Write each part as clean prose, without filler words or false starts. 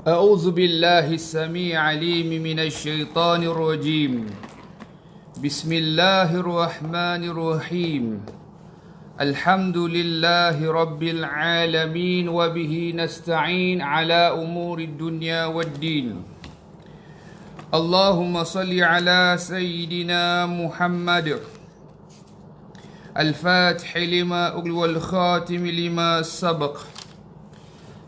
أعوذ بالله السميع العليم من الشيطان الرجيم بسم الله الرحمن الرحيم الحمد لله رب العالمين وبه نستعين على أمور الدنيا والدين اللهم صل على سيدنا محمد الفاتح لما أغلق والخاتم لما سبق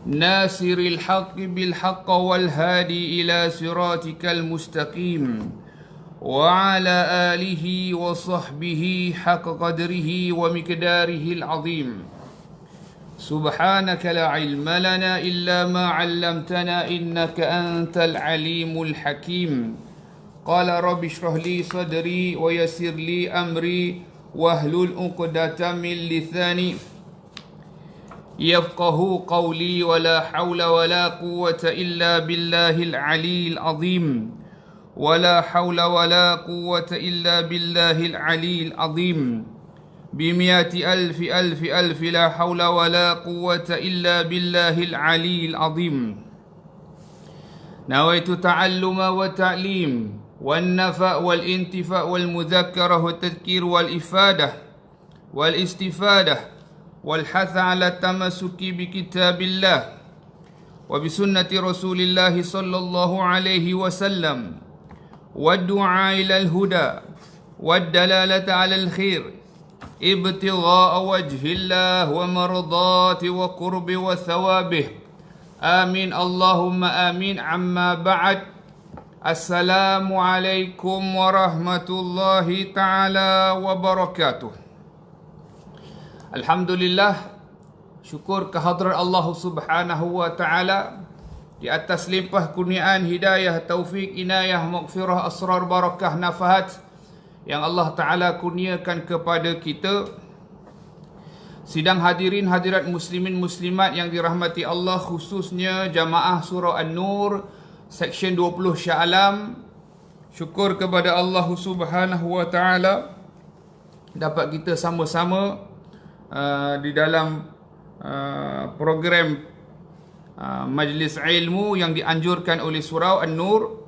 ناصر الحق بالحق والهادي إلى صراطك المستقيم وعلى آله وصحبه حق قدره ومقداره العظيم سبحانك لا علم لنا إلا ما علمتنا إنك أنت العليم الحكيم قال رب اشرح لي صدري ويسر لي أمري واحلل عقدة من لساني يفقه قولي ولا حول ولا قوة إلا بالله العلي العظيم ولا حول ولا قوة إلا بالله العلي العظيم بمئة ألف ألف ألف لا حول ولا قوة إلا بالله العلي العظيم نويت تعلم وتعليم والنفع والانتفاع والمذكرة والتذكير والإفادة والاستفادة والحث على التمسك بكتاب الله وبسنة رسول الله صلى الله عليه وسلم والدعاء إلى الهدى والدلالة على الخير ابتغاء وجه الله ومرضاته وقرب وثوابه آمين اللهم آمين عما بعد السلام عليكم ورحمة الله تعالى وبركاته. Alhamdulillah, syukur kehadrat Allah Subhanahu wa taala di atas limpah kurniaan hidayah, taufik, inayah, maghfirah, asrar, barakah, nafahat yang Allah taala kurniakan kepada kita. Sidang hadirin hadirat muslimin muslimat yang dirahmati Allah, khususnya jamaah surah An-Nur seksyen 20 Shah Alam. Syukur kepada Allah Subhanahu wa taala dapat kita sama-sama di dalam program majlis ilmu yang dianjurkan oleh surau An-Nur.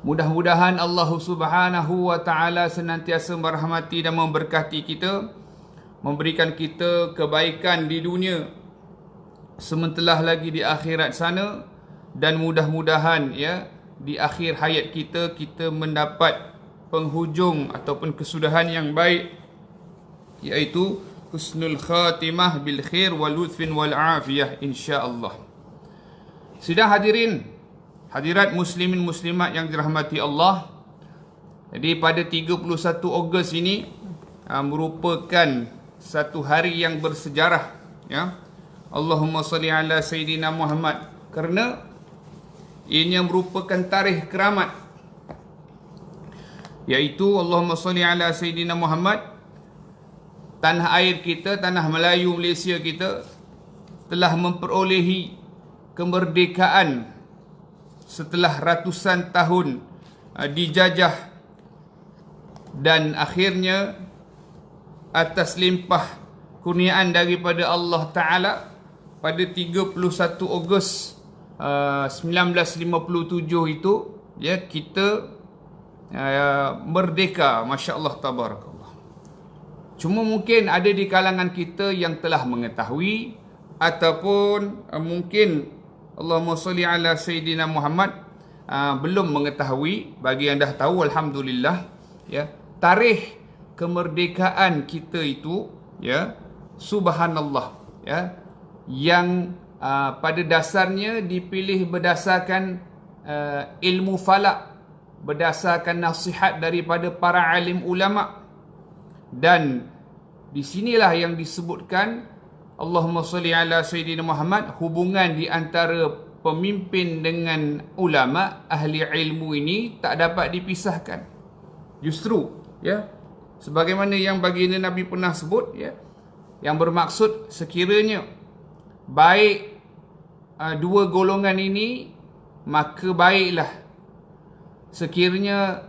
Mudah-mudahan Allah Subhanahu wa taala senantiasa merahmati dan memberkati kita, memberikan kita kebaikan di dunia sementara lagi di akhirat sana, dan mudah-mudahan ya di akhir hayat kita mendapat penghujung ataupun kesudahan yang baik, iaitu husnul khatimah bil khair wal lutfin wal afiyah insya-Allah. Sidang hadirin hadirat muslimin muslimat yang dirahmati Allah. Jadi pada 31 Ogos ini merupakan satu hari yang bersejarah ya. Allahumma salli ala Sayyidina Muhammad, kerana ianya merupakan tarikh keramat, iaitu Allahumma salli ala Sayyidina Muhammad. Tanah air kita, tanah Melayu Malaysia kita telah memperolehi kemerdekaan setelah ratusan tahun dijajah, dan akhirnya atas limpah kurniaan daripada Allah Ta'ala pada 31 Ogos 1957 itu ya, kita merdeka, masya-Allah tabarakallah. Cuma mungkin ada di kalangan kita yang telah mengetahui, ataupun mungkin Allahumma salli ala Sayyidina Muhammad belum mengetahui. Bagi yang dah tahu, alhamdulillah ya, tarikh kemerdekaan kita itu ya, subhanallah ya, yang pada dasarnya dipilih berdasarkan ilmu falak, berdasarkan nasihat daripada para alim ulama. Dan di sinilah yang disebutkan Allahumma salli ala Sayyidina Muhammad, hubungan di antara pemimpin dengan ulama, ahli ilmu ini tak dapat dipisahkan. Justru ya, sebagaimana yang baginda Nabi pernah sebut ya, yang bermaksud sekiranya baik dua golongan ini, maka baiklah. Sekiranya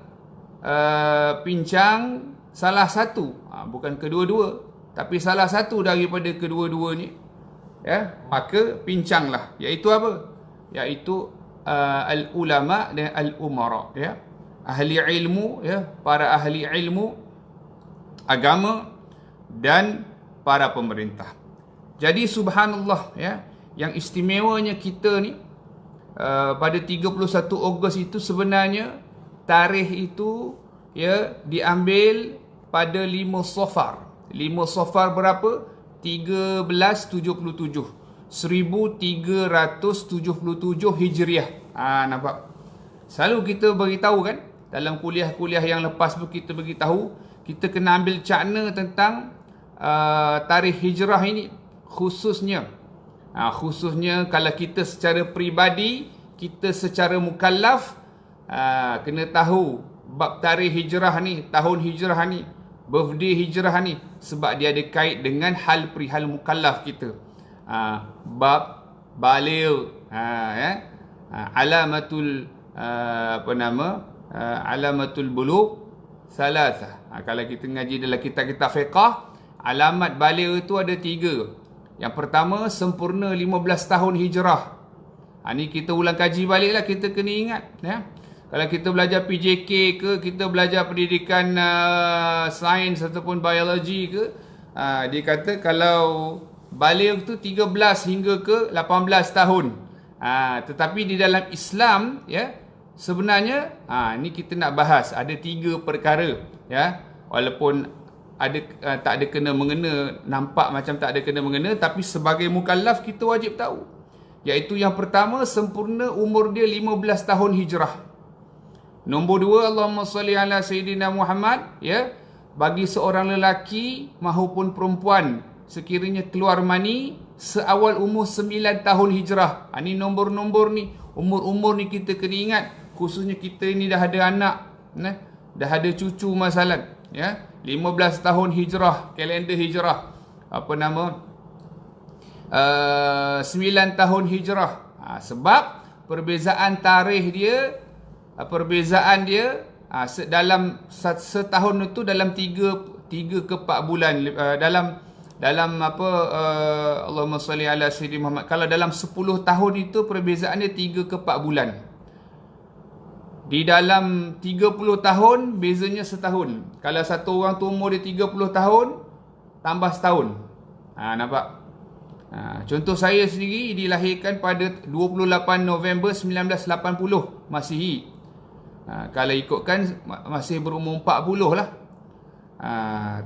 pincang salah satu, bukan kedua-dua, tapi salah satu daripada kedua-duanya, ya, maka pincanglah. Iaitu apa? iaitu al-ulama dan al-umara, ya. Ahli ilmu, ya, para ahli ilmu agama dan para pemerintah. Jadi subhanallah, ya, yang istimewanya kita ni pada 31 Ogos itu sebenarnya tarikh itu, ya, diambil pada 5 Safar. 5 Safar berapa? 1377. 1377 Hijriah. Nampak? Selalu kita beritahu kan, dalam kuliah-kuliah yang lepas pun kita beritahu, kita kena ambil cakna tentang tarikh hijrah ini, khususnya kalau kita secara peribadi, kita secara mukallaf, kena tahu bab tarikh hijrah ni, tahun hijrah ni, birthday hijrah ni, sebab dia ada kait dengan hal perihal mukallaf kita. Bab baligh, alamatul alamatul bulugh salasah. Kalau kita ngaji dalam kitab-kitab fiqh, alamat baligh itu ada 3. Yang pertama, sempurna 15 tahun hijrah. Ni kita ulang kaji balik lah, kita kena ingat, ya. Kalau kita belajar PJK ke, kita belajar pendidikan sains ataupun biologi ke, dia kata kalau baligh tu 13 hingga ke 18 tahun. Tetapi di dalam Islam, ya, sebenarnya ni kita nak bahas ada 3 perkara, ya. Walaupun ada tak ada kena mengena, nampak macam tak ada kena mengena, tapi sebagai mukallaf kita wajib tahu. Iaitu yang pertama, sempurna umur dia 15 tahun hijrah. Nombor 2, Allahumma salli ala Sayyidina Muhammad, ya, bagi seorang lelaki maupun perempuan sekiranya keluar mani seawal umur 9 tahun hijrah. Ni nombor-nombor ni, umur-umur ni kita kena ingat. Khususnya kita ni dah ada anak, dah ada cucu masalah, ya. 15 tahun hijrah, kalender hijrah, 9 tahun hijrah. Sebab perbezaan tarikh dia, dalam setahun itu dalam 3 ke 4 bulan, Allahumma salli ala Sayyidina Muhammad. Kalau dalam 10 tahun itu perbezaannya 3 ke 4 bulan. Di dalam 30 tahun bezanya setahun. Kalau satu orang tu umur dia 30 tahun tambah setahun. Nampak? Contoh saya sendiri dilahirkan pada 28 November 1980 Masihi. Kalau ikutkan masih berumur 40 lah.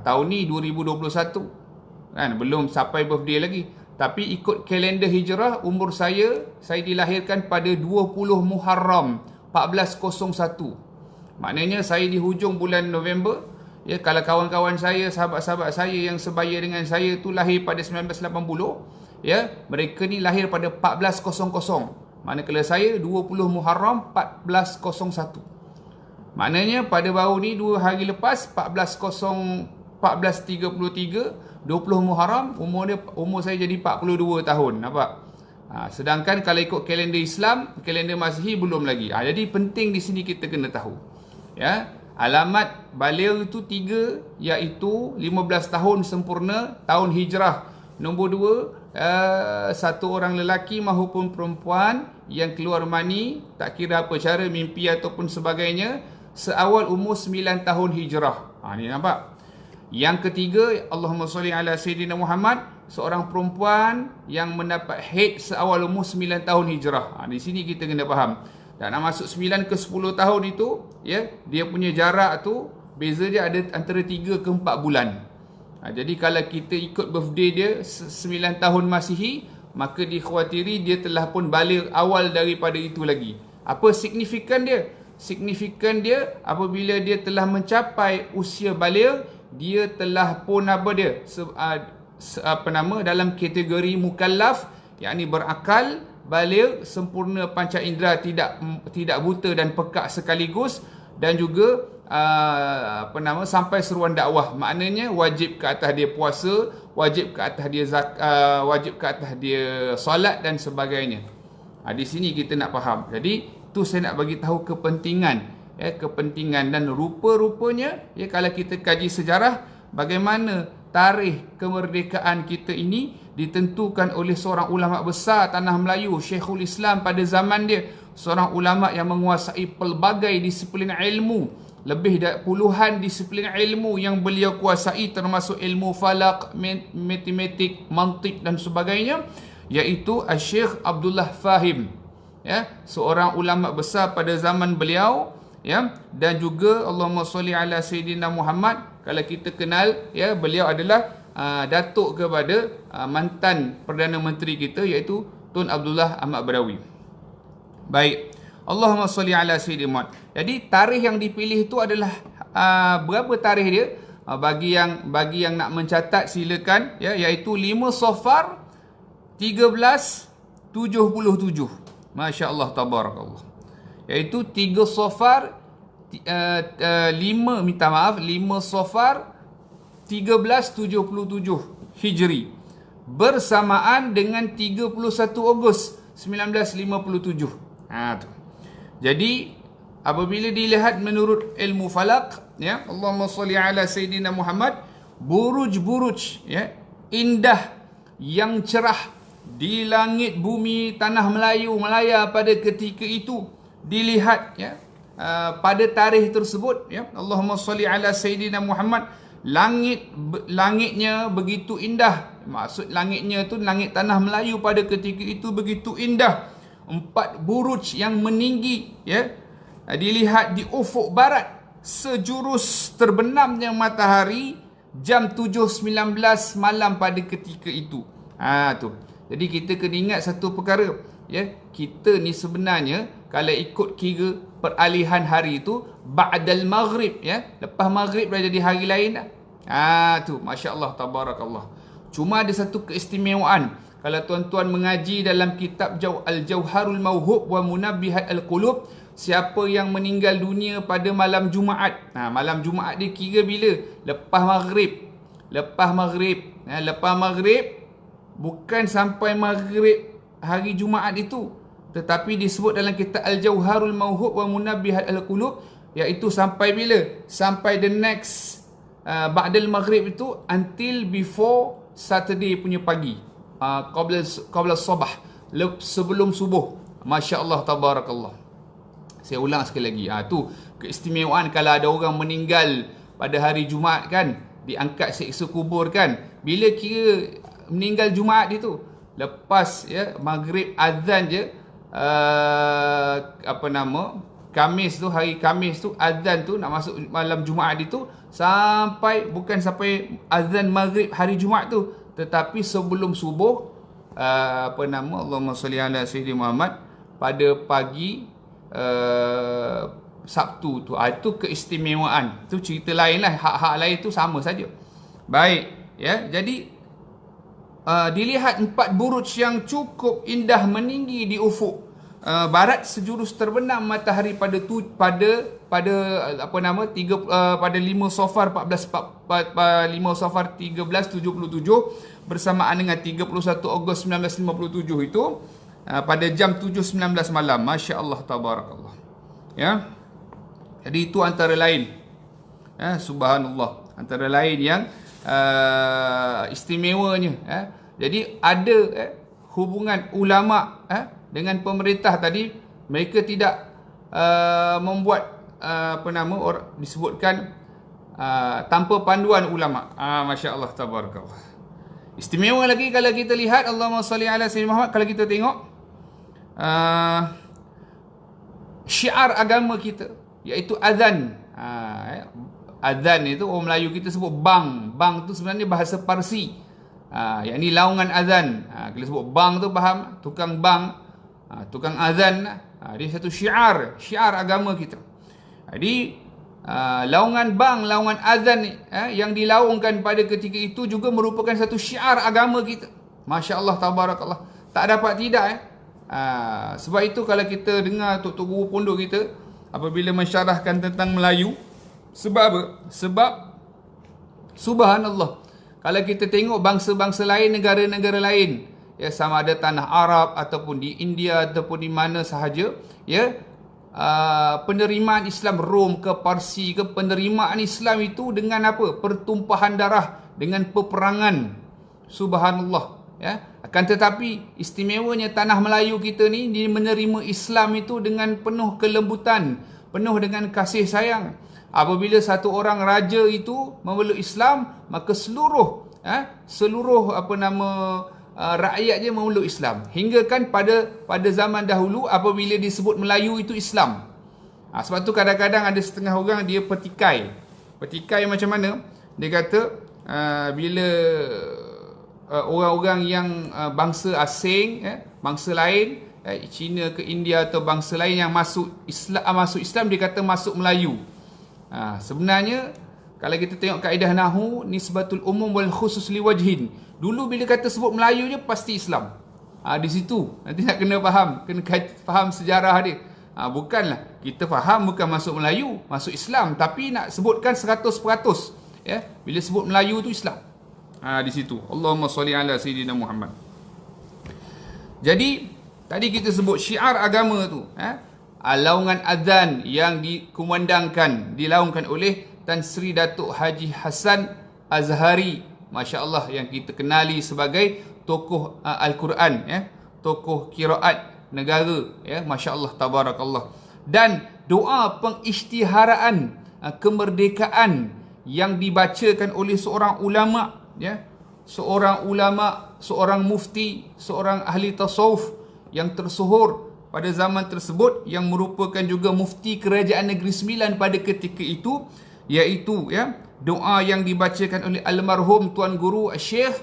Tahun ni 2021. Belum sampai birthday lagi. Tapi ikut kalender hijrah, umur saya dilahirkan pada 20 Muharram 1401. Maknanya saya di hujung bulan November, ya. Kalau kawan-kawan saya, sahabat-sahabat saya yang sebaya dengan saya tu lahir pada 1980, ya, mereka ni lahir pada 1400. Manakala saya 20 Muharram 1401. Maknanya pada baru ni 2 hari lepas, 1433, 20 Muharram, umur saya jadi 42 tahun. Nampak? Sedangkan kalau ikut kalender Islam, kalender Masihi belum lagi. Jadi penting di sini kita kena tahu, ya. Alamat baligh itu 3, iaitu 15 tahun sempurna tahun hijrah. Nombor 2, satu orang lelaki maupun perempuan yang keluar mani, tak kira apa cara, mimpi ataupun sebagainya, seawal umur 9 tahun hijrah. Ni nampak. Yang ketiga, Allahumma salli ala Sayyidina Muhammad, seorang perempuan yang mendapat haid seawal umur 9 tahun hijrah. Di sini kita kena faham. Dan nak masuk 9 ke 10 tahun itu, ya, dia punya jarak tu, beza dia ada antara 3 ke 4 bulan. Jadi kalau kita ikut birthday dia 9 tahun Masihi, maka dikhawatiri dia telah pun baligh awal daripada itu lagi. Apa signifikan dia? Signifikan dia apabila dia telah mencapai usia baligh, dia telah pun dalam kategori mukallaf, yakni berakal, baligh, sempurna panca indera, tidak buta dan pekak sekaligus, dan juga sampai seruan dakwah. Maknanya wajib ke atas dia puasa, wajib ke atas dia wajib ke atas dia solat dan sebagainya. Di sini kita nak faham. Jadi tu saya nak bagi tahu kepentingan, kepentingan dan rupa-rupanya, kalau kita kaji sejarah bagaimana tarikh kemerdekaan kita ini ditentukan oleh seorang ulama besar tanah Melayu, Syekhul Islam pada zaman dia, seorang ulama yang menguasai pelbagai disiplin ilmu, lebih dari puluhan disiplin ilmu yang beliau kuasai, termasuk ilmu falak, matematik, mantik dan sebagainya, iaitu Syekh Abdullah Fahim, ya, seorang ulama besar pada zaman beliau, ya. Dan juga Allahumma sholli ala Sayyidina Muhammad, kalau kita kenal, ya, beliau adalah datuk kepada mantan Perdana Menteri kita, iaitu Tun Abdullah Ahmad Badawi. Baik, Allahumma sholli ala Sayyidina Muhammad. Jadi tarikh yang dipilih itu adalah berapa tarikh dia? Bagi yang nak mencatat silakan, ya, iaitu 5 Safar 1377. Masya-Allah tabarakallah. Iaitu 3 Safar 5 Safar 1377 Hijri, bersamaan dengan 31 Ogos 1957. Tu. Jadi apabila dilihat menurut ilmu falak, ya, Allahumma sholli ala Sayyidina Muhammad, buruj-buruj, ya, indah yang cerah di langit bumi tanah Melayu Melaya pada ketika itu dilihat, ya, pada tarikh tersebut, ya, Allahumma sholli ala Sayyidina Muhammad, langitnya begitu indah. Maksud langitnya tu langit tanah Melayu pada ketika itu begitu indah. 4 buruj yang meninggi, ya, dilihat di ufuk barat sejurus terbenamnya matahari jam 7.19 malam pada ketika itu. Tu. Jadi kita kena ingat satu perkara, ya, kita ni sebenarnya kalau ikut kira peralihan hari itu ba'dal maghrib, ya, lepas maghrib dah jadi hari lain dah. Tu, masya-Allah tabarakallah. Cuma ada satu keistimewaan. Kalau tuan-tuan mengaji dalam kitab Al-Jauharul Mauhub wa Munabbihat Al-Qulub, siapa yang meninggal dunia pada malam Jumaat. Malam Jumaat dia kira bila? Lepas maghrib. Lepas maghrib bukan sampai maghrib hari Jumaat itu, tetapi disebut dalam kitab Al-Jauharul Mauhub wa Munabbihat Al-Qulub, iaitu sampai bila? Sampai the next ba'dal maghrib itu, until before Saturday punya pagi. Qabla sabah, sebelum subuh. Masya-Allah tabarakallah. Saya ulang sekali lagi. Tu keistimewaan kalau ada orang meninggal pada hari Jumaat, kan, diangkat seksa kubur, kan. Bila kira meninggal Jumaat itu, lepas, ya, maghrib azan je, Khamis tu, hari Khamis tu azan tu nak masuk malam Jumaat itu, bukan sampai azan maghrib hari Jumaat tu, tetapi sebelum subuh, Allahumma sholli ala Sayyidina Muhammad, pada pagi Sabtu tu. Itu keistimewaan. Itu cerita lain lah. Hak-hak lain tu sama saja. Baik, ya. Jadi dilihat 4 buruj yang cukup indah meninggi di ufuk barat sejurus terbenam matahari pada 5 Safar 1377 bersamaan dengan 31 Ogos 1957 itu, pada jam 7.19 malam. Masya-Allah tabarakallah. Ya. Jadi itu antara lain, ya, subhanallah, antara lain yang istimewanya, ya. Jadi ada hubungan ulama dengan pemerintah tadi. Mereka tidak membuat disebutkan tanpa panduan ulama. Masya-Allah tabarakallah. Istimewa lagi kalau kita lihat, Allahumma salli ala Sayyidina Muhammad, kalau kita tengok syiar agama kita, iaitu azan. Azan itu orang Melayu kita sebut bang. Bang tu sebenarnya bahasa Parsi. Yang ni laungan azan. Kita sebut bang tu faham, tukang bang, tukang azan. Dia satu syiar agama kita. Jadi laungan bang, laungan azan yang dilaungkan pada ketika itu juga merupakan satu syiar agama kita. Masya-Allah tabarakallah. Tak dapat tidak, sebab itu kalau kita dengar tok-tok guru pondok kita apabila mensyarahkan tentang Melayu, sebab apa? Sebab subhanallah, kalau kita tengok bangsa-bangsa lain, negara-negara lain, ya, sama ada tanah Arab ataupun di India ataupun di mana sahaja, ya, penerimaan Islam Rom ke Parsi ke, penerimaan Islam itu dengan apa? Pertumpahan darah, dengan peperangan. Subhanallah. ya. Akan tetapi istimewanya tanah Melayu kita ni, dia menerima Islam itu dengan penuh kelembutan, penuh dengan kasih sayang. Apabila satu orang raja itu memeluk Islam, maka seluruh rakyat dia memeluk Islam. Hingga kan pada zaman dahulu apabila disebut Melayu itu Islam. Sebab tu kadang-kadang ada setengah orang dia petikai. Petikai macam mana? Dia kata bila orang-orang yang bangsa asing, bangsa lain, Cina ke India atau bangsa lain yang masuk Islam, dia kata masuk Melayu. Sebenarnya kalau kita tengok kaedah nahwu, nisbatul umum wal khusus liwajhin. Dulu bila kata sebut Melayu je pasti Islam. Di situ nanti nak kena faham sejarah dia. Bukanlah kita faham bukan masuk Melayu, masuk Islam, tapi nak sebutkan 100%, ya. Bila sebut Melayu tu Islam. Di situ. Allahumma salli ala sayyidina Muhammad. Jadi tadi kita sebut syiar agama tu, laungan azan yang dilaungkan oleh Tan Sri Datuk Haji Hassan Azhari, masya-Allah, yang kita kenali sebagai tokoh Al-Quran, tokoh qiraat negara, masya-Allah, tabarakallah. Dan doa pengisytiharaan kemerdekaan yang dibacakan oleh seorang ulama, seorang mufti, seorang ahli tasawuf yang tersohor pada zaman tersebut, yang merupakan juga mufti Kerajaan Negeri Sembilan pada ketika itu, iaitu doa yang dibacakan oleh almarhum Tuan Guru Syekh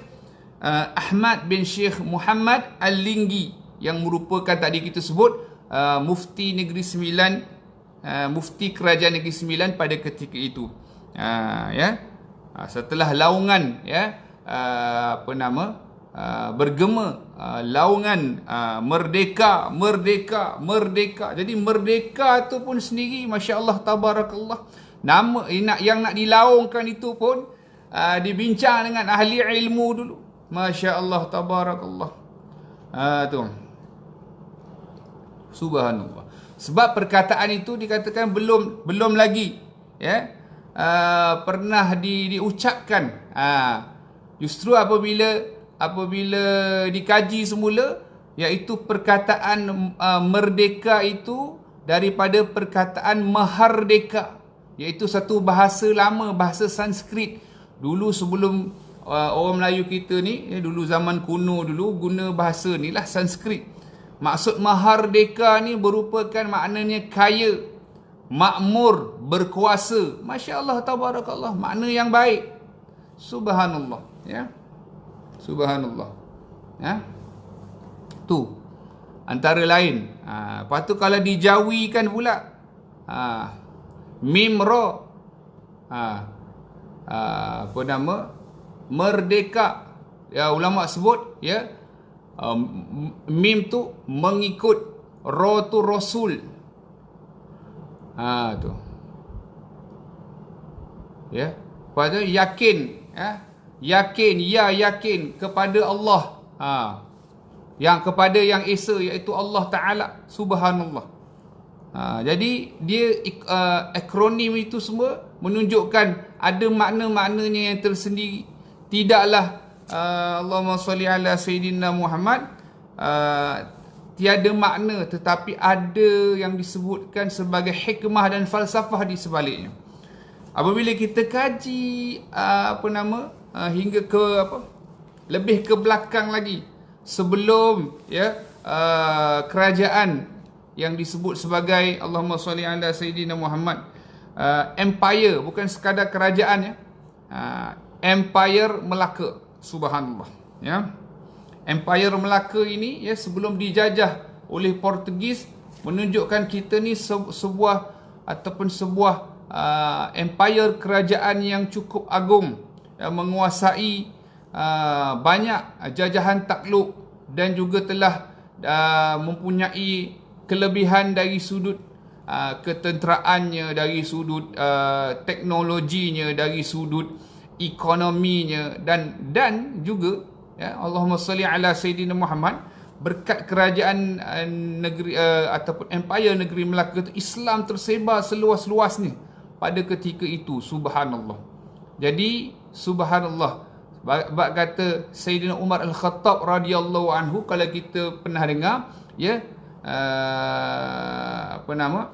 Ahmad bin Syekh Muhammad Al-Linggi, yang merupakan tadi kita sebut mufti Negeri Sembilan, mufti Kerajaan Negeri Sembilan pada ketika itu. Setelah laungan bergema laungan merdeka, merdeka, merdeka. Jadi merdeka tu pun sendiri, masya-Allah, tabarakallah, nama yang nak dilaungkan itu pun dibincang dengan ahli ilmu dulu, masya-Allah, tabarakallah. Tu subhanallah. Sebab perkataan itu dikatakan belum lagi pernah diucapkan. Justru apabila dikaji semula, iaitu perkataan merdeka itu daripada perkataan mahardeka, iaitu satu bahasa lama, bahasa Sanskrit. Dulu sebelum orang Melayu kita ni, dulu zaman kuno dulu guna bahasa ni lah, Sanskrit. Maksud mahardeka ni merupakan maknanya kaya, makmur, berkuasa. Masya-Allah, tabarakallah, makna yang baik. Subhanallah, subhanallah, tu antara lain. Lepas tu kalau dijawikan pula, mim ra, merdeka, ulama sebut, mim tu mengikut, ra tu rasul, tu, lepas tu yakin, yakin kepada Allah, yang kepada yang esa, iaitu Allah Ta'ala, subhanallah. Jadi dia akronim itu semua menunjukkan ada makna-maknanya yang tersendiri. Tidaklah Allahumma salli ala sayyidina Muhammad tiada makna, tetapi ada yang disebutkan sebagai hikmah dan falsafah di sebaliknya. Apabila kita kaji hingga ke lebih ke belakang lagi, sebelum kerajaan yang disebut sebagai Allahumma salli ala sayyidina Muhammad, empire, bukan sekadar kerajaan, empire Melaka, subhanallah, empire Melaka ini, sebelum dijajah oleh Portugis, menunjukkan kita ni sebuah empire kerajaan yang cukup agung, yang menguasai banyak jajahan takluk, dan juga telah mempunyai kelebihan dari sudut ketenteraannya, dari sudut teknologinya, dari sudut ekonominya, dan juga Allahumma salli ala sayyidina Muhammad, berkat kerajaan negeri ataupun empire negeri Melaka itu, Islam tersebar seluas-luasnya pada ketika itu, subhanallah. Jadi subhanallah, Bab kata Sayyidina Umar Al-Khattab radhiyallahu anhu, kalau kita pernah dengar, ya, apa nama?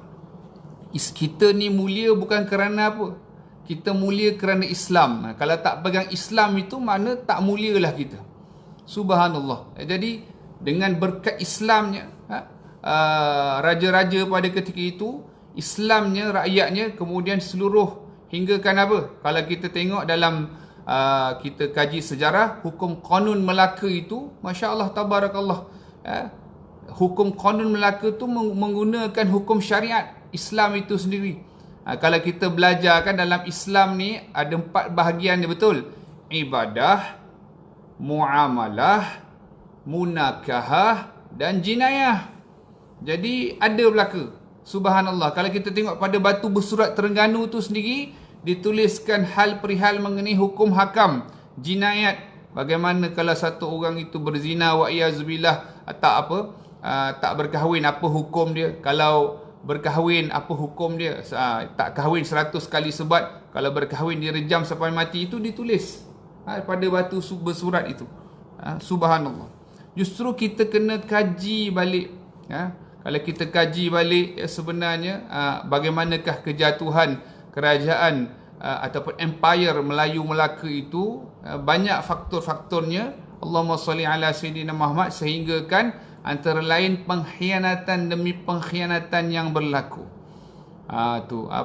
Kita ni mulia bukan kerana apa? Kita mulia kerana Islam. Kalau tak pegang Islam itu, mana tak mulialah kita. Subhanallah. Jadi dengan berkat Islamnya, raja-raja pada ketika itu, Islamnya, rakyatnya, kemudian seluruh hinggakan apa? Kalau kita tengok dalam kita kaji sejarah, hukum Qanun Melaka itu, Masya Allah, Tabarakallah, hukum Qanun Melaka itu menggunakan hukum syariat Islam itu sendiri. Kalau kita belajar kan, dalam Islam ni ada 4 bahagian dia, betul? Ibadah, muamalah, munakahah dan jinayah. Jadi ada belaka. Subhanallah. Kalau kita tengok pada batu bersurat Terengganu tu sendiri, dituliskan hal perihal mengenai hukum hakam, jinayat. Bagaimana kalau satu orang itu berzina, wa'iyazbillah, tak berkahwin, apa hukum dia? Kalau berkahwin, apa hukum dia? Tak kahwin 100 kali sebat, kalau berkahwin dia rejam sampai mati. Itu ditulis pada batu bersurat itu. Subhanallah. Justru kita kena kaji balik. Kalau kita kaji balik, sebenarnya bagaimanakah kejatuhan kerajaan ataupun empire Melayu Melaka itu, banyak faktor-faktornya. Allahumma salli ala Sayyidina Muhammad, sehingga kan antara lain pengkhianatan demi pengkhianatan yang berlaku.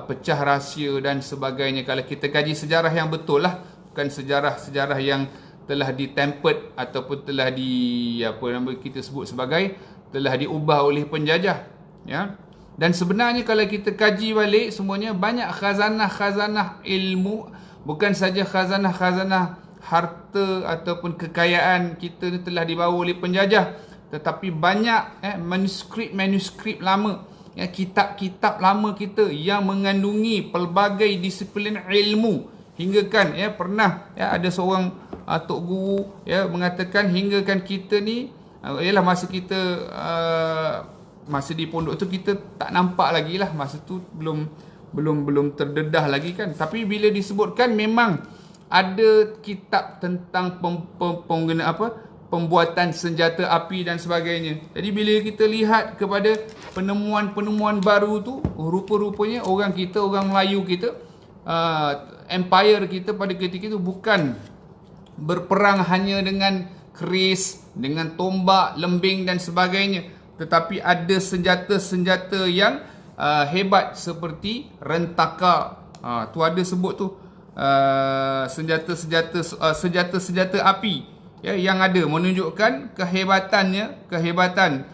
Pecah rahsia dan sebagainya. Kalau kita kaji sejarah yang betul lah, bukan sejarah-sejarah yang telah ditempered ataupun telah kita sebut sebagai telah diubah oleh penjajah, ya. Dan sebenarnya kalau kita kaji balik semuanya, banyak khazanah-khazanah ilmu, bukan saja khazanah-khazanah harta ataupun kekayaan kita ni telah dibawa oleh penjajah, tetapi banyak manuskrip lama, kitab-kitab lama kita yang mengandungi pelbagai disiplin ilmu. Hingga kan pernah ada seorang tok guru mengatakan, hingga kan kita ni ialah masa kita masa di pondok tu kita tak nampak lagi lah, masa tu belum terdedah lagi kan. Tapi bila disebutkan, memang ada kitab tentang pembuatan senjata api dan sebagainya. Jadi bila kita lihat kepada penemuan-penemuan baru tu, rupa-rupanya orang Melayu kita, empire kita pada ketika itu bukan berperang hanya dengan keris, dengan tombak, lembing dan sebagainya, tetapi ada senjata-senjata yang hebat seperti rentaka. Tu ada sebut tu, senjata-senjata api, yang ada menunjukkan kehebatan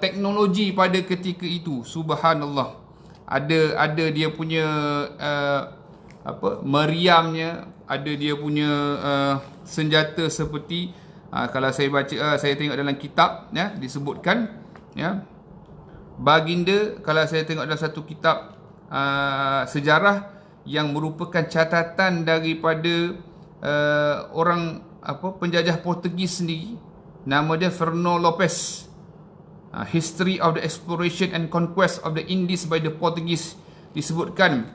teknologi pada ketika itu. Subhanallah. Ada dia punya meriamnya, ada dia punya senjata seperti kalau saya baca, saya tengok dalam kitab, disebutkan, baginda, kalau saya tengok dalam satu kitab sejarah yang merupakan catatan daripada orang penjajah Portugis sendiri, nama dia Fernão Lopes, History of the Exploration and Conquest of the Indies by the Portuguese, disebutkan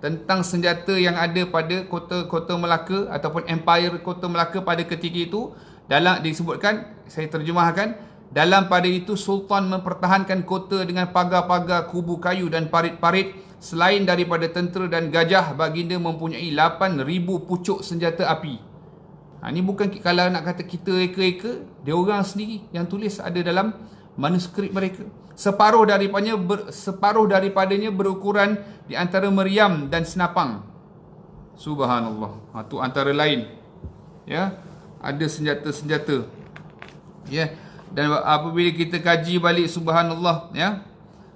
tentang senjata yang ada pada kota Melaka ataupun empire kota Melaka pada ketika itu. Dalam disebutkan, saya terjemahkan, dalam pada itu Sultan mempertahankan kota dengan pagar-pagar kubu kayu dan parit-parit. Selain daripada tentera dan gajah, baginda mempunyai 8,000 pucuk senjata api. Ini bukan kalau nak kata kita reka-reka, dia orang sendiri yang tulis, ada dalam manuskrip mereka. Separuh daripadanya berukuran di antara meriam dan senapang. Subhanallah. Itu antara lain. Ada senjata-senjata. Dan apabila kita kaji balik, subhanallah,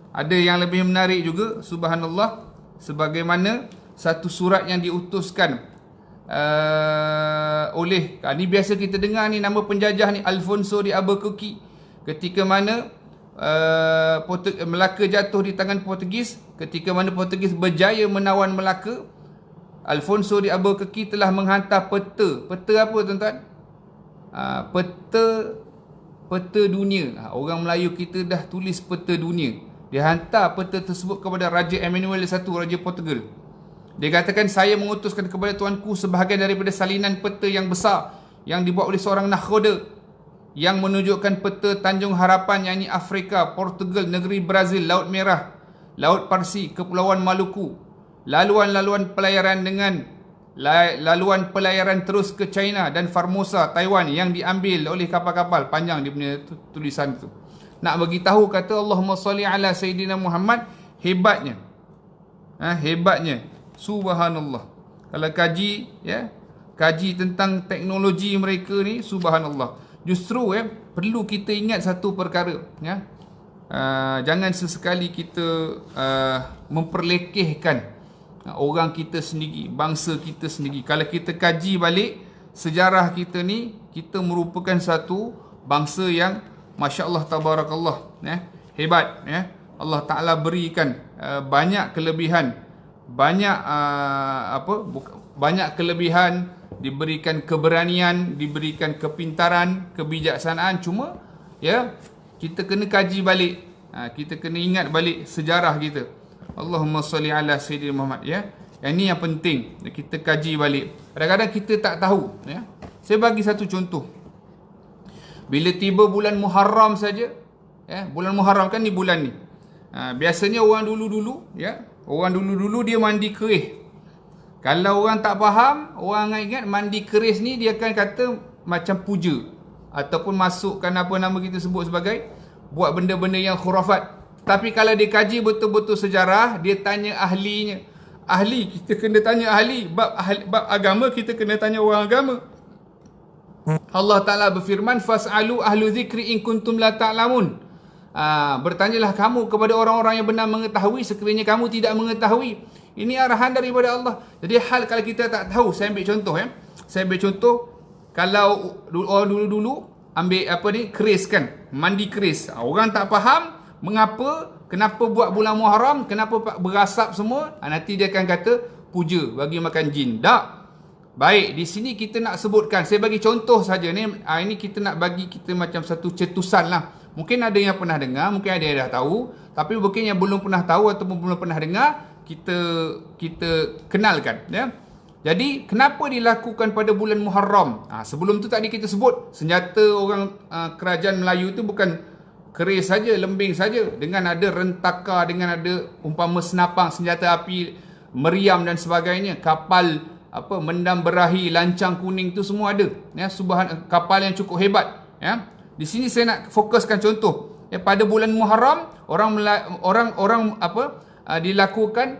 ada yang lebih menarik juga, subhanallah, sebagaimana satu surat yang diutuskan oleh, ni biasa kita dengar ni nama penjajah ni, Alfonso de Albuquerque. Ketika mana Melaka jatuh di tangan Portugis, ketika mana Portugis berjaya menawan Melaka, Alfonso de Albuquerque telah menghantar peta. Peta apa, tuan-tuan? Peta dunia. Orang Melayu kita dah tulis peta dunia. Dia hantar peta tersebut kepada Raja Emmanuel I, Raja Portugal. Dia katakan, saya mengutuskan kepada tuanku sebahagian daripada salinan peta yang besar yang dibuat oleh seorang nakhoda yang menunjukkan peta Tanjung Harapan, yakni Afrika, Portugal, negeri Brazil, Laut Merah, Laut Parsi, Kepulauan Maluku, laluan-laluan pelayaran dengan laluan pelayaran terus ke China dan Formosa, Taiwan yang diambil oleh kapal-kapal. Panjang dia punya tulisan tu. Nak bagi tahu, kata Allahumma salli ala Sayyidina Muhammad, hebatnya. Hebatnya. Subhanallah. Kalau kaji, ya, kaji tentang teknologi mereka ni, subhanallah. Justru perlu kita ingat satu perkara, ya. Jangan sesekali kita memperlekehkan orang kita sendiri, bangsa kita sendiri. Kalau kita kaji balik sejarah kita ni, kita merupakan satu bangsa yang masya-Allah tabarakallah, ya, hebat, ya. Allah Taala berikan banyak kelebihan, banyak kelebihan, diberikan keberanian, diberikan kepintaran, kebijaksanaan. Cuma, ya, kita kena kaji balik, kita kena ingat balik sejarah kita. Allahumma salli ala Sayyidina Muhammad, ya. Yang ni yang penting, kita kaji balik. Kadang-kadang kita tak tahu, ya. Saya bagi satu contoh. Bila tiba bulan Muharram saja, ya, bulan Muharram kan ni bulan ni, biasanya orang dulu-dulu, ya, orang dulu-dulu dia mandi keris. Kalau orang tak faham, orang ingat mandi keris ni dia akan kata macam puja, ataupun masukkan apa nama kita sebut sebagai buat benda-benda yang khurafat. Tapi kalau dia kaji betul-betul sejarah, dia tanya ahlinya. Ahli, kita kena tanya ahli. Bab agama, kita kena tanya orang agama. Allah Ta'ala berfirman, fas'alu ahlu zikri in kuntum la ta'lamun. Bertanyalah kamu kepada orang-orang yang benar mengetahui sekiranya kamu tidak mengetahui. Ini arahan daripada Allah. Jadi hal kalau kita tak tahu, saya ambil contoh, ya. Saya ambil contoh, kalau orang dulu-dulu ambil apa ni, keris kan, mandi keris. Orang tak faham kenapa buat bulan Muharram, kenapa berasap semua, nanti dia akan kata puja, bagi makan jin. Tak. Baik, di sini kita nak sebutkan, saya bagi contoh saja ni. Ini kita nak bagi kita macam satu cetusan lah. Mungkin ada yang pernah dengar, mungkin ada yang dah tahu, tapi mungkin yang belum pernah tahu ataupun belum pernah dengar, kita kenalkan, ya. Jadi kenapa dilakukan pada bulan Muharram? Sebelum tu tadi kita sebut senjata orang kerajaan Melayu tu bukan keris saja, lembing saja, dengan ada rentaka, dengan ada umpama senapang, senjata api, meriam dan sebagainya, kapal mendam berahi, lancang kuning tu semua ada, ya. Kapal yang cukup hebat, ya. Di sini saya nak fokuskan contoh, ya, pada bulan Muharram orang dilakukan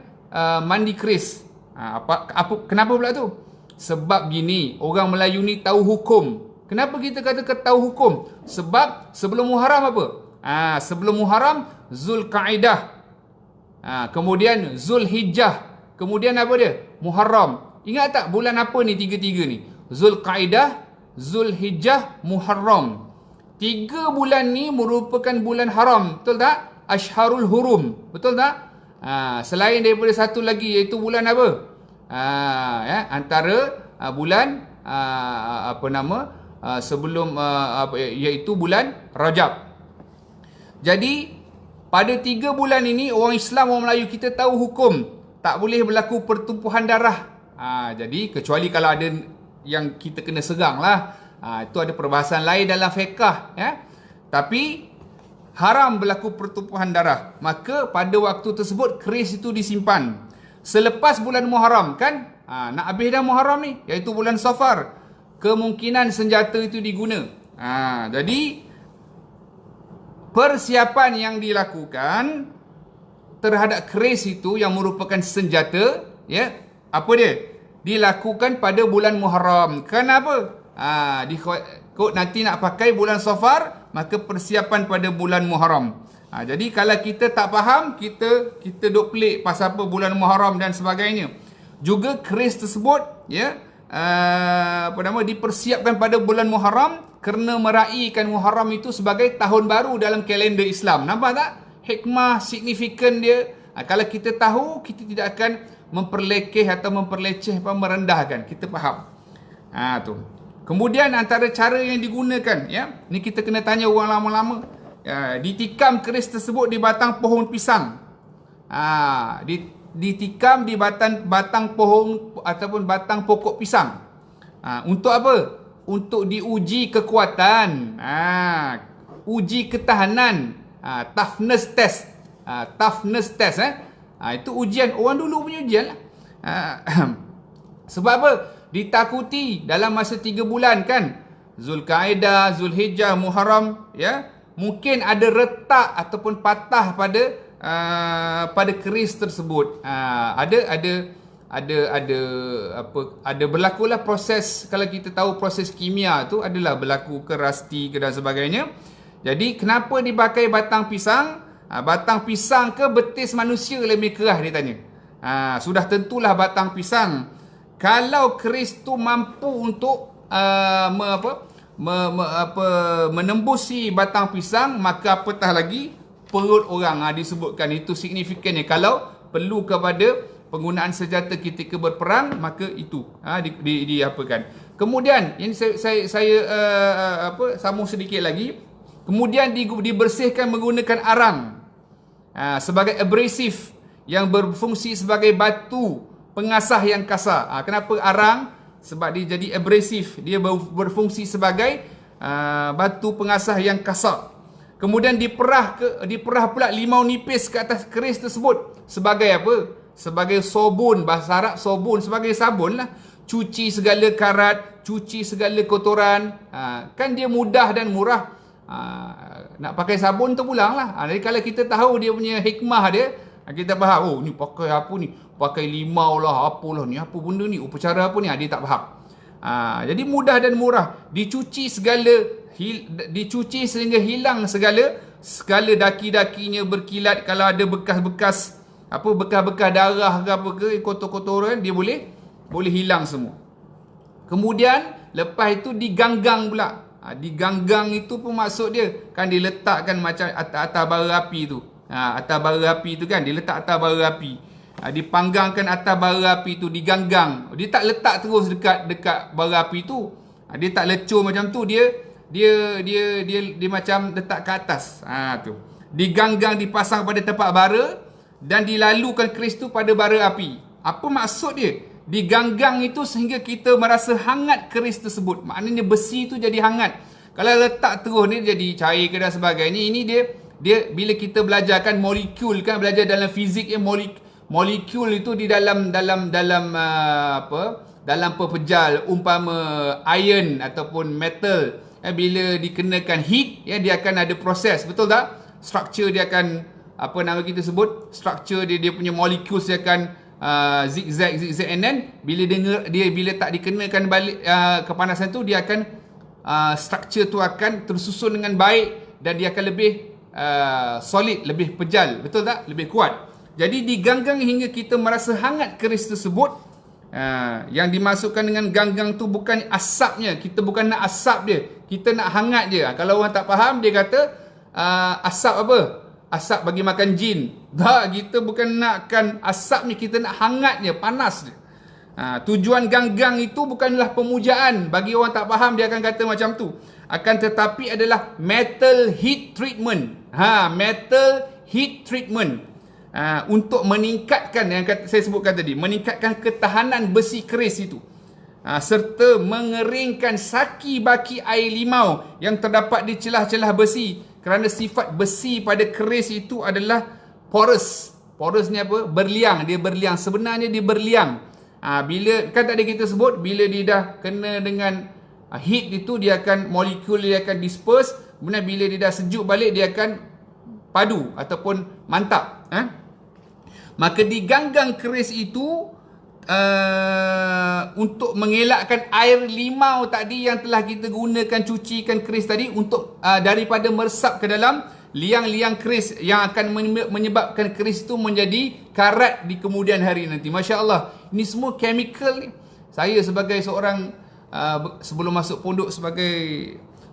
mandi keris. Kenapa pula tu? Sebab gini, orang Melayu ni tahu hukum. Kenapa kita kata tahu hukum? Sebab sebelum Muharram apa? Sebelum Muharram Zulkaidah, kemudian Zulhijjah, kemudian apa dia? Muharram. Ingat tak bulan apa ni tiga-tiga ni? Zulkaidah, Zulhijjah, Muharram. 3 bulan ni merupakan bulan haram, betul tak? Ashharul Hurum, betul tak? Selain daripada satu lagi, iaitu bulan apa? Ya, antara bulan sebelum iaitu bulan Rajab. Jadi pada 3 bulan ini orang Islam, orang Melayu kita tahu hukum, tak boleh berlaku pertumpahan darah. Jadi kecuali kalau ada yang kita kena serang lah, itu ada perbahasan lain dalam fiqh, ya. Tapi haram berlaku pertumpahan darah. Maka pada waktu tersebut keris itu disimpan. Selepas bulan Muharram kan, nak habis dah Muharram ni, iaitu bulan Safar, kemungkinan senjata itu diguna. Jadi persiapan yang dilakukan terhadap keris itu yang merupakan senjata, ya, apa dia? Dilakukan pada bulan Muharram. Kenapa? Nanti nak pakai bulan Safar, maka persiapan pada bulan Muharram. Jadi kalau kita tak faham, kita duk pelik pasal apa bulan Muharram dan sebagainya. Juga keris tersebut, ya, dipersiapkan pada bulan Muharram kerana meraihkan Muharram itu sebagai tahun baru dalam kalender Islam. Nampak tak hikmah signifikan dia? Kalau kita tahu, kita tidak akan memperlekeh atau memperleceh, merendahkan. Kita faham. Tu. Kemudian antara cara yang digunakan, ya, ni kita kena tanya orang lama-lama. Ditikam keris tersebut di batang pohon pisang. ditikam di batang pohon ataupun batang pokok pisang. Untuk apa? Untuk diuji kekuatan, uji ketahanan, toughness test. Toughness test itu ujian orang dulu punya ujian lah. Sebab apa? Ditakuti dalam masa 3 bulan kan, Zulkaidah, Zulhijjah, Muharram, ya, mungkin ada retak ataupun patah pada keris tersebut. Ada berlakulah proses. Kalau kita tahu proses kimia tu adalah berlaku ke rasti ke dan sebagainya. Jadi kenapa dipakai batang pisang? Batang pisang ke betis manusia lebih kerah, dia tanya. Sudah tentulah batang pisang. Kalau keris tu mampu untuk menembusi batang pisang, maka apatah lagi perut orang. Disebutkan itu signifikannya. Kalau perlu kepada penggunaan senjata ketika berperang, maka itu diapakan. Kemudian ini saya sambung sedikit lagi. Kemudian dibersihkan menggunakan arang sebagai abrasif yang berfungsi sebagai batu pengasah yang kasar. Kenapa arang? Sebab dia jadi abrasif. Dia berfungsi sebagai batu pengasah yang kasar. Kemudian diperah pula limau nipis ke atas keris tersebut. Sebagai apa? Sebagai sobun. Bahasa Arab sobun. Sebagai sabun lah. Cuci segala karat. Cuci segala kotoran. Kan dia mudah dan murah. Nak pakai sabun tu pulang lah. Jadi kalau kita tahu dia punya hikmah dia, kita faham. Oh, ni pakai apa ni? Pakai limau lah, apalah ni, apa benda ni, upacara apa ni, dia tak faham. Jadi mudah dan murah. Dicuci sehingga hilang segala daki-dakinya berkilat. Kalau ada bekas-bekas darah ke apa ke, kotor-kotoran, dia boleh hilang semua. Kemudian lepas itu diganggang pula. Diganggang itu pun maksud dia kan diletakkan macam atas bara api tu. Atas bara api tu kan, diletak atas bara api. Dipanggangkan atas bara api tu, diganggang. Dia tak letak terus dekat bara api tu. Dia tak lecur macam tu, dia macam letak ke atas. Tu. Diganggang, dipasang pada tempat bara dan dilalukan keris tu pada bara api. Apa maksud dia? Diganggang itu sehingga kita merasa hangat keris tersebut. Maknanya besi tu jadi hangat. Kalau letak terus ni jadi cair ke dan sebagainya. Ini dia bila kita belajarkan molekul kan, belajar dalam fizik molekul itu di dalam pepejal umpama iron ataupun metal, bila dikenakan heat, dia akan ada proses, betul tak? Structure dia akan structure dia punya molekul dia akan zigzag and then bila tak dikenakan balik kepanasan tu, dia akan structure tu akan tersusun dengan baik dan dia akan lebih solid, lebih pejal, betul tak? Lebih kuat. Jadi diganggang hingga kita merasa hangat keris tersebut. Yang dimasukkan dengan ganggang tu bukan asapnya. Kita bukan nak asap dia, kita nak hangat je. Kalau orang tak faham, dia kata asap apa? Asap bagi makan jin. Tak, kita bukan nakkan asap ni, kita nak hangatnya, panas dia. Tujuan ganggang itu bukanlah pemujaan. Bagi orang tak faham, dia akan kata macam tu. Akan tetapi adalah metal heat treatment. Metal heat treatment. Untuk meningkatkan, yang saya sebutkan tadi, meningkatkan ketahanan besi keris itu. Serta mengeringkan saki baki air limau yang terdapat di celah-celah besi. Kerana sifat besi pada keris itu adalah porous. Porous ni apa? Berliang. Dia berliang. Sebenarnya dia berliang. Bila, kan tadi kita sebut, bila dia dah kena dengan heat itu, dia akan, molekul dia akan disperse. Kemudian bila dia dah sejuk balik, dia akan padu ataupun mantap. Maka diganggang keris itu untuk mengelakkan air limau tadi yang telah kita gunakan cucikan keris tadi, untuk daripada meresap ke dalam liang-liang keris yang akan menyebabkan keris itu menjadi karat di kemudian hari nanti. Masya Allah, ini semua chemical ni. Saya sebagai seorang sebelum masuk pondok, sebagai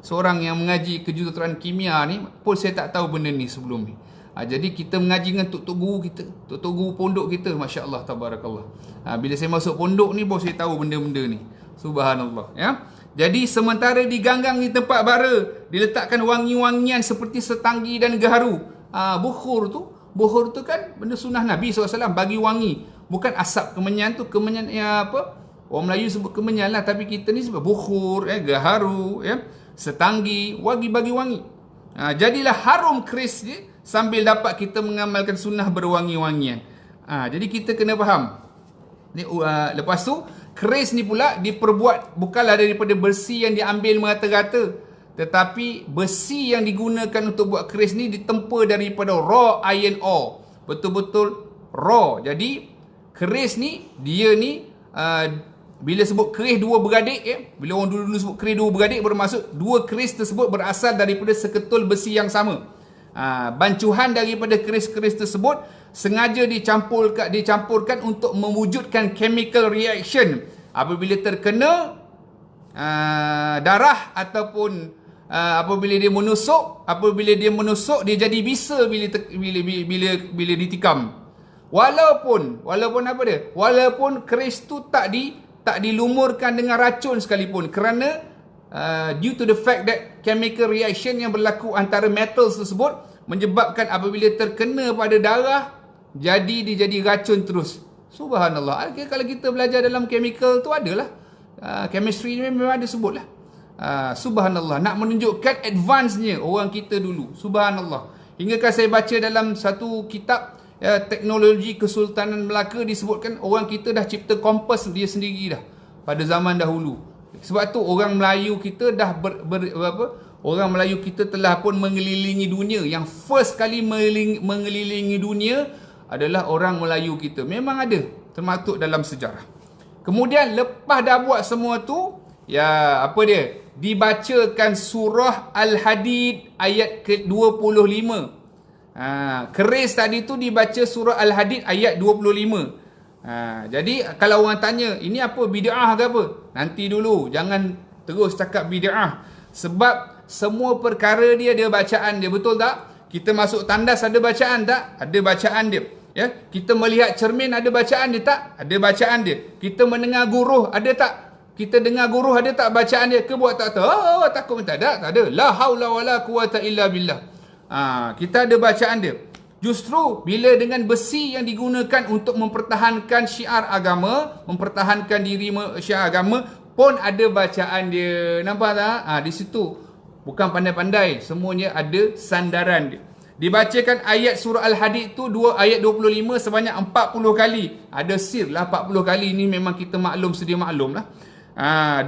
seorang yang mengaji kejuruteraan kimia ni pun, saya tak tahu benda ni sebelum ni. Jadi kita mengaji dengan tok-tok guru kita, tok-tok guru pondok kita, Masya Allah, tabarakallah. Bila saya masuk pondok ni, baru saya tahu benda-benda ni. Subhanallah, ya. Jadi sementara diganggang di tempat bara, diletakkan wangi-wangian seperti setanggi dan gaharu. Bukhur tu, Bukhur tu kan benda sunnah Nabi SAW, bagi wangi. Bukan asap kemenyan tu, kemenyan apa? Orang Melayu sebut kemenyan lah, tapi kita ni sebut bukhur, gaharu, setanggi, bagi wangi. Jadilah harum keris dia sambil dapat kita mengamalkan sunnah berwangi-wangian. Jadi kita kena faham. Lepas tu, keris ni pula diperbuat bukanlah daripada besi yang diambil merata-rata, tetapi besi yang digunakan untuk buat keris ni ditempa daripada raw iron ore. Betul-betul raw. Jadi keris ni, dia ni bila sebut keris dua beradik, bila orang dulu sebut keris dua beradik, bermaksud dua keris tersebut berasal daripada seketul besi yang sama. Bancuhan daripada keris-keris tersebut sengaja dicampurkan untuk mewujudkan chemical reaction. Apabila terkena darah ataupun apabila dia menusuk, dia jadi bisa bila ditikam. Walaupun keris tu tak dilumurkan dengan racun sekalipun, kerana due to the fact that chemical reaction yang berlaku antara metals tersebut menyebabkan apabila terkena pada darah, dia jadi racun terus. Subhanallah. Kalau kita belajar dalam chemical tu adalah chemistry ni memang ada sebutlah. Subhanallah. Nak menunjukkan advance-nya orang kita dulu. Subhanallah. Hinggakan saya baca dalam satu kitab teknologi Kesultanan Melaka, disebutkan orang kita dah cipta kompas dia sendiri dah pada zaman dahulu. Sebab tu orang Melayu kita dah orang Melayu kita telah pun mengelilingi dunia. Yang first kali mengelilingi dunia adalah orang Melayu kita. Memang ada, termasuk dalam sejarah. Kemudian lepas dah buat semua tu, dibacakan surah Al-Hadid ayat ke-25. Keris tadi tu dibaca surah Al-Hadid ayat 25. Jadi kalau orang tanya, ini apa, bid'ah ke apa? Nanti dulu, jangan terus cakap bid'ah. Sebab semua perkara dia ada bacaan dia, betul tak? Kita masuk tandas ada bacaan tak? Ada bacaan dia. Kita melihat cermin ada bacaan dia tak? Ada bacaan dia. Kita mendengar guruh ada tak? Kita dengar guruh ada tak bacaan dia? Ke buat tak tahu? Takut tak ada. Tak ada. La haula wala quwata illa billah. Kita ada bacaan dia. Justru bila dengan besi yang digunakan untuk mempertahankan syiar agama, mempertahankan diri syiar agama, pun ada bacaan dia. Nampak tak? Di situ. Bukan pandai-pandai, semuanya ada sandaran dia. Dibacakan ayat surah Al-Hadid tu ayat 25 sebanyak 40 kali. Ada sir lah 40 kali ni, memang kita sedia maklum lah.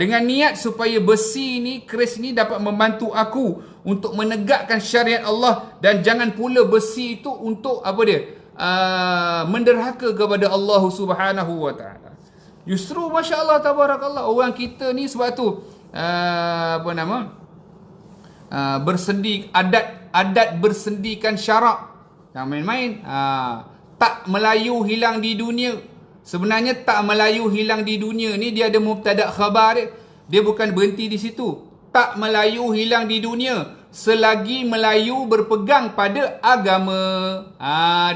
Dengan niat supaya besi ni, keris ni dapat membantu aku untuk menegakkan syariat Allah, dan jangan pula besi itu untuk menderhaka kepada Allah Subhanahu wa taala. Justru masya-Allah tabarakallah, orang kita ni sebab tu bersendi, adat bersendikan syarak. Jangan main-main. Tak Melayu hilang di dunia. Sebenarnya tak Melayu hilang di dunia ni dia ada mubtada khabar dia. Dia bukan berhenti di situ. Tak Melayu hilang di dunia selagi Melayu berpegang pada agama.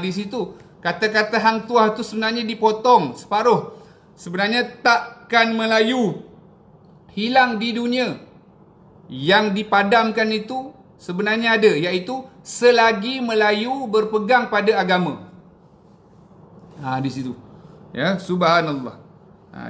Di situ. Kata-kata hang tuah tu sebenarnya dipotong separuh. Sebenarnya takkan Melayu hilang di dunia. Yang dipadamkan itu sebenarnya ada, iaitu selagi Melayu berpegang pada agama. Di situ. Subhanallah.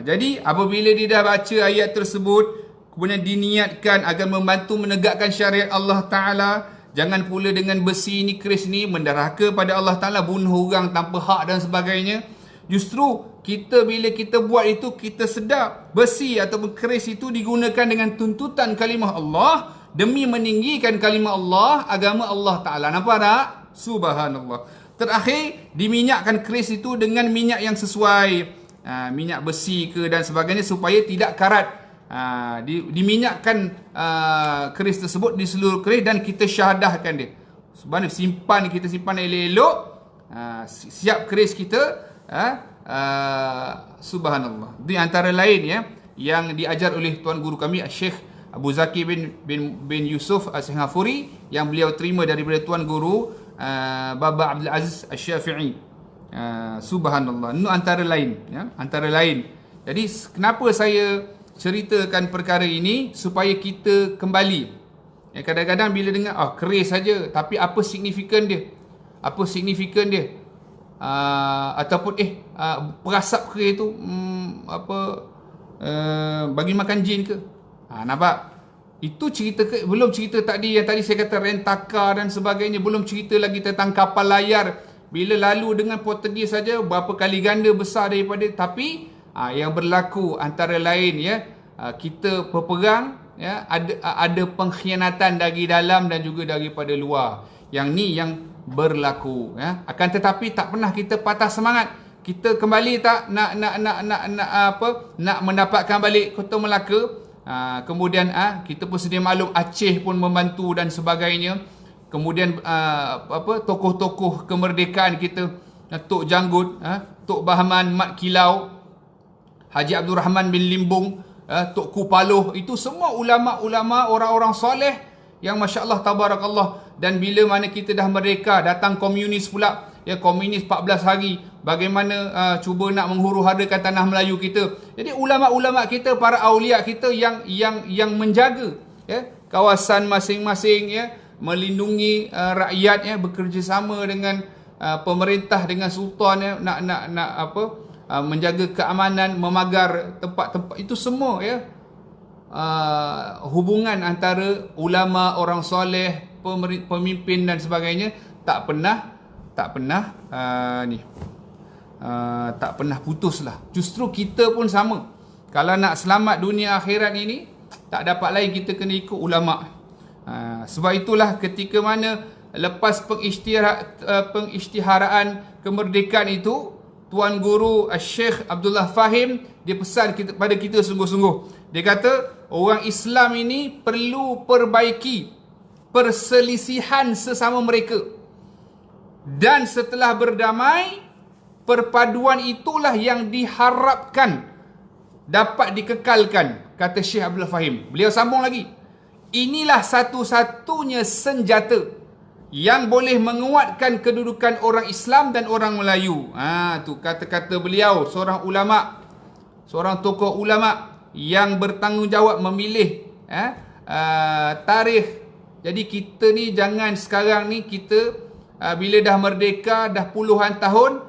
Jadi apabila dia dah baca ayat tersebut, kemudian diniatkan agar membantu menegakkan syariat Allah Ta'ala, jangan pula dengan besi ni, keris ni menderhaka pada Allah Ta'ala, bunuh orang tanpa hak dan sebagainya. Justru bila kita buat itu, kita sedar besi ataupun keris itu digunakan dengan tuntutan kalimah Allah, demi meninggikan kalimah Allah, agama Allah Ta'ala. Nampak tak? Subhanallah. Terakhir, diminyakkan keris itu dengan minyak yang sesuai, minyak besi ke dan sebagainya, supaya tidak karat. Diminyakkan keris tersebut di seluruh keris, dan kita syahadahkan dia. Sebenarnya kita simpan elok-elok, siap keris kita. Subhanallah. Di antara lain yang diajar oleh tuan guru kami Syekh Abu Zaki bin Yusuf As-Singhafuri, yang beliau terima daripada tuan guru Baba Abdul Aziz Asy-Syafi'i. Subhanallah. Itu antara lain. Jadi kenapa saya ceritakan perkara ini? Supaya kita kembali. Kadang-kadang bila dengar keris saja, tapi apa signifikan dia? apa signifikan dia, ataupun perasap ke itu bagi makan jin ke. Nampak? Itu cerita ke, belum cerita tadi yang tadi saya kata rentaka dan sebagainya, belum cerita lagi tentang kapal layar. Bila lalu dengan Portugis saja berapa kali ganda besar daripada. Tapi yang berlaku antara lain ya, kita berperang ya, ada pengkhianatan dari dalam dan juga daripada luar. Yang ni yang berlaku ya. Akan tetapi tak pernah kita patah semangat. Kita kembali tak nak mendapatkan balik Kota Melaka. Kemudian kita pun sedia maklum Aceh pun membantu dan sebagainya. Kemudian tokoh-tokoh kemerdekaan kita, Tok Janggut, Tok Bahman Mat Kilau, Haji Abdul Rahman bin Limbung, Tok Kupaloh, itu semua ulama-ulama, orang-orang soleh yang masya-Allah tabarakallah. Dan bila mana kita dah merdeka, datang komunis pula, ya, komunis 14 hari, bagaimana cuba nak menghuru-harakan tanah Melayu kita. Jadi ulama-ulama kita, para aulia kita yang menjaga ya kawasan masing-masing ya, melindungi rakyat ya, bekerjasama dengan pemerintah, dengan sultan ya, nak menjaga keamanan, memagar tempat-tempat itu semua ya. Hubungan antara ulama, orang soleh, pemimpin dan sebagainya tak pernah tak pernah putuslah. Justru kita pun sama. Kalau nak selamat dunia akhirat ini, tak dapat lain kita kena ikut ulama. Sebab itulah ketika mana lepas pengisytiharaan kemerdekaan itu, Tuan Guru Syekh Abdullah Fahim, dia pesan pada kita sungguh-sungguh. Dia kata orang Islam ini perlu perbaiki perselisihan sesama mereka. Dan setelah berdamai, perpaduan itulah yang diharapkan dapat dikekalkan, kata Syekh Abdullah Fahim. Beliau sambung lagi, inilah satu-satunya senjata yang boleh menguatkan kedudukan orang Islam dan orang Melayu. Tu kata-kata beliau, seorang ulama, seorang tokoh ulama yang bertanggungjawab memilih tarikh. Jadi kita ni jangan sekarang ni kita bila dah merdeka, dah puluhan tahun,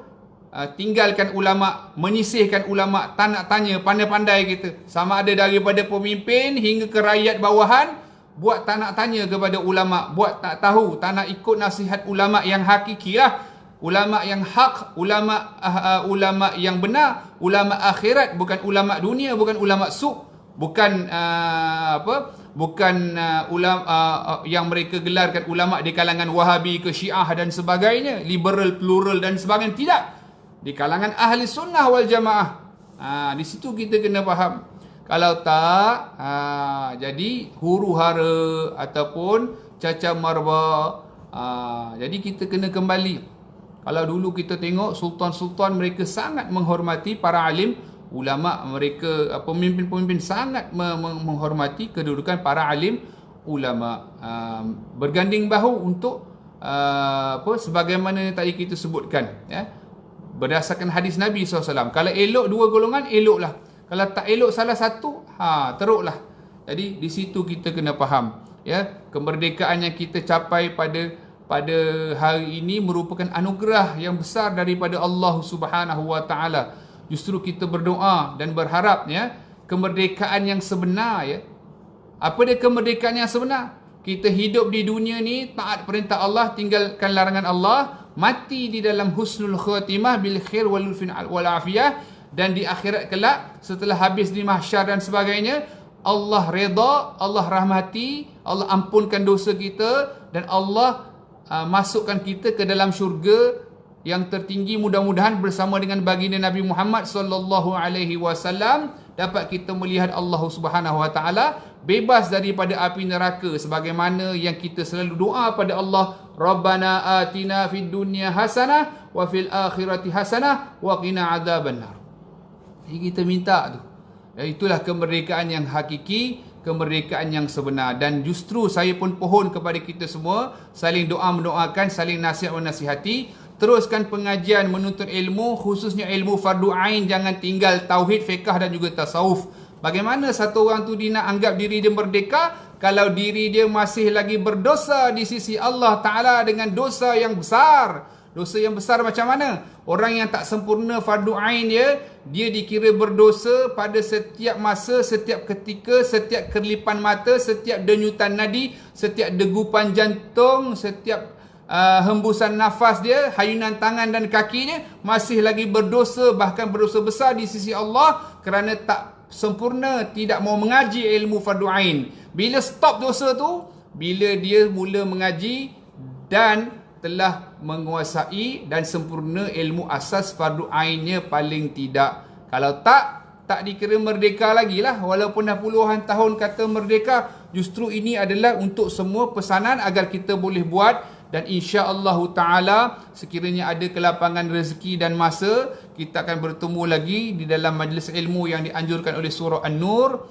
tinggalkan ulama, menyisihkan ulama, tak nak tanya pandai-pandai kita. Sama ada daripada pemimpin hingga ke rakyat bawahan, buat tak nak tanya kepada ulama, buat tak tahu, tak nak ikut nasihat ulama yang hakiki lah, ulama yang hak, ulama yang benar, ulama akhirat, bukan ulama dunia, bukan ulama su', bukan ulama yang mereka gelarkan ulama di kalangan Wahabi ke Syiah dan sebagainya, liberal, plural dan sebagainya. Tidak, di kalangan ahli sunnah wal jamaah. Di situ kita kena faham. Kalau tak, jadi huru-hara ataupun caca marba. Jadi kita kena kembali. Kalau dulu kita tengok sultan-sultan, mereka sangat menghormati para alim ulama, mereka pemimpin-pemimpin sangat menghormati kedudukan para alim ulama. Berganding bahu untuk sebagaimana tadi kita sebutkan ya, berdasarkan hadis Nabi SAW. Kalau elok dua golongan, eloklah. Kalau tak elok salah satu, teruklah. Jadi di situ kita kena faham ya, kemerdekaan yang kita capai pada hari ini merupakan anugerah yang besar daripada Allah Subhanahu wa taala. Justru kita berdoa dan berharap ya, kemerdekaan yang sebenar ya. Apa dia kemerdekaan yang sebenar? Kita hidup di dunia ni taat perintah Allah, tinggalkan larangan Allah, mati di dalam husnul khatimah bil khair wal afiyah, dan di akhirat kelak setelah habis di mahsyar dan sebagainya, Allah redha, Allah rahmati, Allah ampunkan dosa kita, dan Allah masukkan kita ke dalam syurga yang tertinggi, mudah-mudahan bersama dengan baginda Nabi Muhammad sallallahu alaihi wasallam, dapat kita melihat Allah Subhanahu wa taala, bebas daripada api neraka, sebagaimana yang kita selalu doa pada Allah, Rabbana atina fid dunya hasanah wa fil akhirati hasanah wa qina adzabannar. Jadi kita minta tu. Itulah kemerdekaan yang hakiki, kemerdekaan yang sebenar. Dan justru saya pun pohon kepada kita semua, saling doa mendoakan, saling nasihat menasihati, teruskan pengajian menuntut ilmu, khususnya ilmu fardu ain, jangan tinggal tauhid, fiqh dan juga tasawuf. Bagaimana satu orang tu dia nak anggap diri dia merdeka kalau diri dia masih lagi berdosa di sisi Allah Ta'ala dengan dosa yang besar. Dosa yang besar macam mana? Orang yang tak sempurna fardu ain dia dikira berdosa pada setiap masa, setiap ketika, setiap kerlipan mata, setiap denyutan nadi, setiap degupan jantung, setiap hembusan nafas dia, hayunan tangan dan kaki dia, masih lagi berdosa, bahkan berdosa besar di sisi Allah kerana tak sempurna, tidak mau mengaji ilmu fardu ain. Bila stop dosa tu? Bila dia mula mengaji dan telah menguasai dan sempurna ilmu asas fardu ainnya paling tidak. Kalau tak dikira merdeka lagi lah. Walaupun dah puluhan tahun kata merdeka, justru ini adalah untuk semua pesanan agar kita boleh buat. Dan insya-Allah Ta'ala sekiranya ada kelapangan rezeki dan masa, kita akan bertemu lagi di dalam majlis ilmu yang dianjurkan oleh surah An-Nur,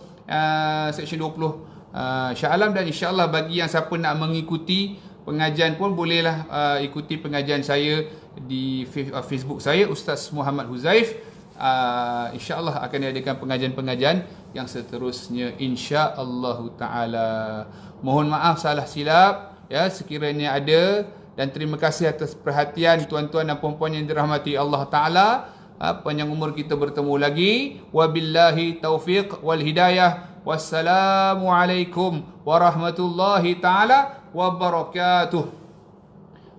section 20 Shah Alam. Dan insya-Allah bagi yang siapa nak mengikuti pengajian pun bolehlah ikuti pengajian saya di Facebook saya, Ustaz Muhammad Huzaif. InsyaAllah akan diadakan pengajian-pengajian yang seterusnya insya-Allah Ta'ala. Mohon maaf salah silap ya sekiranya ada, dan terima kasih atas perhatian tuan-tuan dan puan-puan yang dirahmati Allah Ta'ala. Panjang umur kita bertemu lagi. Wabillahi taufiq wal hidayah. Wassalamualaikum warahmatullahi ta'ala wabarakatuh.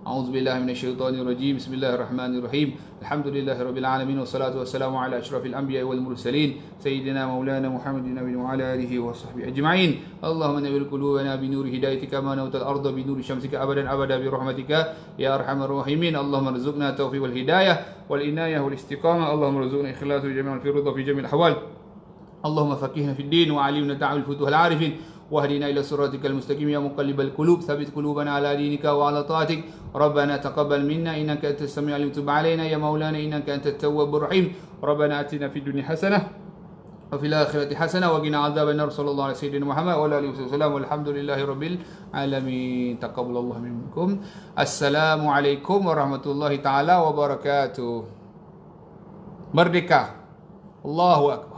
A'udzubillahi minasyaitonirrajim. Bismillahirrahmanirrahim. Alhamdulillahi rabbil alamin wassalatu wassalamu ala asyrafil anbiya'i wal mursalin sayyidina maulana Muhammadin nabiyyin wa ala alihi wa sahbihi ajma'in. Allahumma nawwir qulubana bi nuri hidayatika ma nawtal arda bi nuri syamsika abadan abada bi rahmatika ya arhamar rahimin. Allahumma rzuqna taufiq wal hidayah wal inayah wal istiqamah. Allahumma rzuqna ikhlasan fi jami'il firud wa fi jami'il ahwal. Allahumma faqihna fid din wa 'allimna ta'wil futuhal 'arifin. واهدنا إلى صراطك المستقيم يا مقلب القلوب ثبت قلوبنا على دينك وعلى طاعتك ربنا تقبل منا إنك أنت السميع العليم تب علينا يا مولانا إنك أنت التواب الرحيم ربنا آتنا في الدنيا حسنة وفي الآخرة حسنة وقنا عذاب النار صلى الله على سيدنا محمد وعلى آله وسلم والحمد لله رب العالمين تقبل الله منكم. السلام عليكم ورحمة الله تعالى وبركاته. Merdeka. Allahu Akbar.